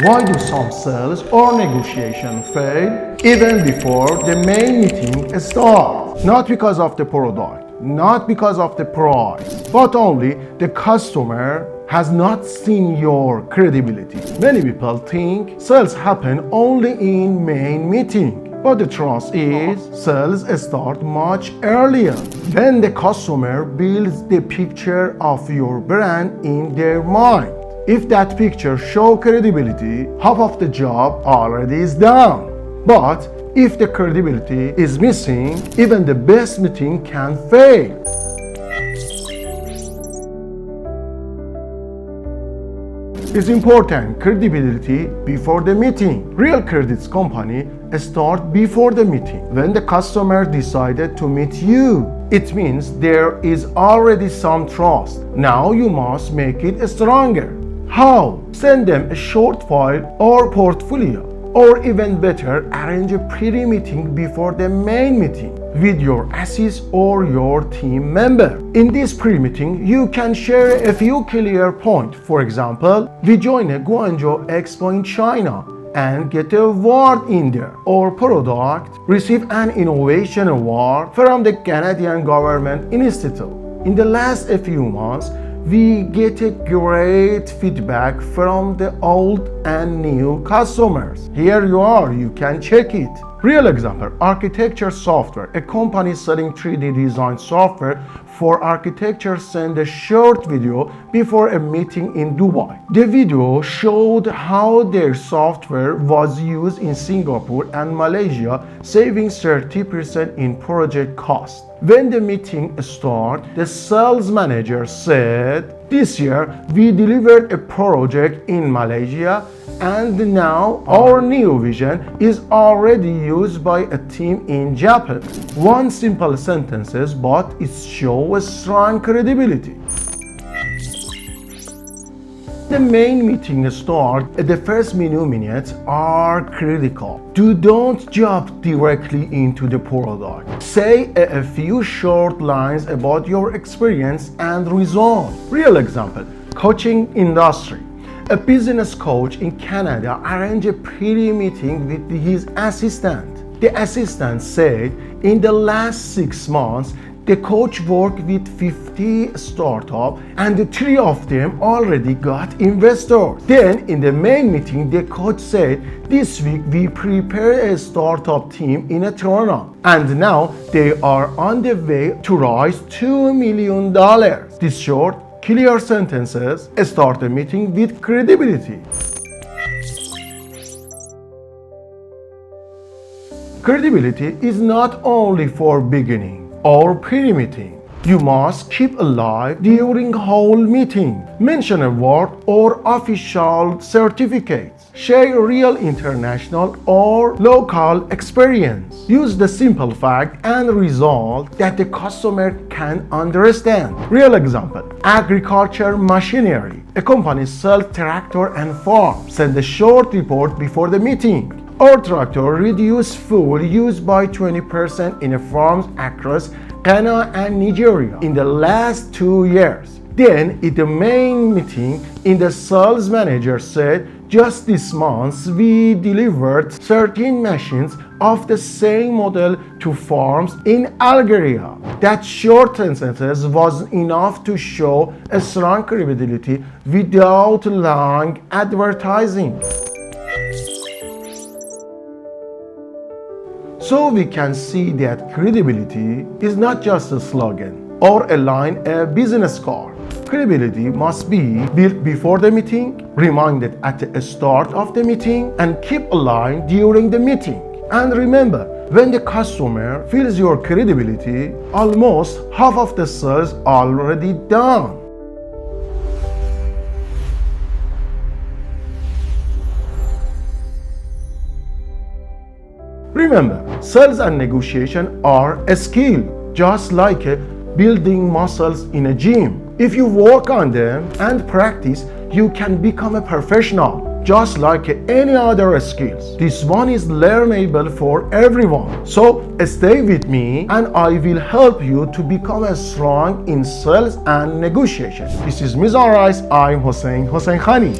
Why do some sales or negotiation fail even before the main meeting starts? Not because of the product, not because of the price, but only the customer has not seen your credibility. Many people think sales happen only in main meeting. But the truth is, sales start much earlier. When the customer builds the picture of your brand in their mind. If that picture shows credibility, half of the job already is done. But if the credibility is missing, even the best meeting can fail. It's important credibility before the meeting. Real credits company start before the meeting. When the customer decided to meet you, it means there is already some trust. Now you must make it stronger. How? Send them a short file or portfolio. Or even better, arrange a pre-meeting before the main meeting with your assist or your team member. In this pre-meeting, you can share a few clear points. For example, we join a Guangzhou Expo in China and get an award in there. Or product receive an innovation award from the Canadian Government Institute. In the last few months, we get a great feedback from the old and new customers. Here you are, you can check it. Real example, architecture software. A company selling 3D design software for architecture sent a short video before a meeting in Dubai. The video showed how their software was used in Singapore and Malaysia, saving 30% in project cost. When the meeting started, the sales manager said, "This year we delivered a project in Malaysia and now our new vision is already used by a team in Japan." One simple sentences, but it shows strong credibility. The main meeting start at the first minutes are critical. Don't jump directly into the product. Say a few short lines about your experience and result. Real example, coaching industry. A business coach in Canada arranged a pre-meeting with his assistant. The assistant said in the last 6 months, the coach worked with 50 startups and the 3 of them already got investors. Then in the main meeting, the coach said, "This week we prepared a startup team in Toronto and now they are on the way to raise $2 million. These short, clear sentences start the meeting with credibility. Credibility is not only for beginning or pre-meeting. You must keep alive during whole meeting. Mention award or official certificates. Share real international or local experience. Use the simple fact and result that the customer can understand. Real example, agriculture machinery. A company sells tractor and farm. Send a short report before the meeting. Our tractor reduced fuel use by 20% in farms across Ghana and Nigeria in the last 2 years. Then, in the main meeting, the sales manager said, "Just this month, we delivered 13 machines of the same model to farms in Algeria." That short sentence was enough to show a strong credibility without long advertising. So we can see that credibility is not just a slogan or a line a business card. Credibility must be built before the meeting, reminded at the start of the meeting, and keep aligned during the meeting. And remember, when the customer feels your credibility, almost half of the sales already done. Remember, sales and negotiation are a skill, just like building muscles in a gym. If you work on them and practice, you can become a professional, just like any other skills. This one is learnable for everyone. So stay with me and I will help you to become strong in sales and negotiation. This is Mizan Rice. I'm Hossein Khani.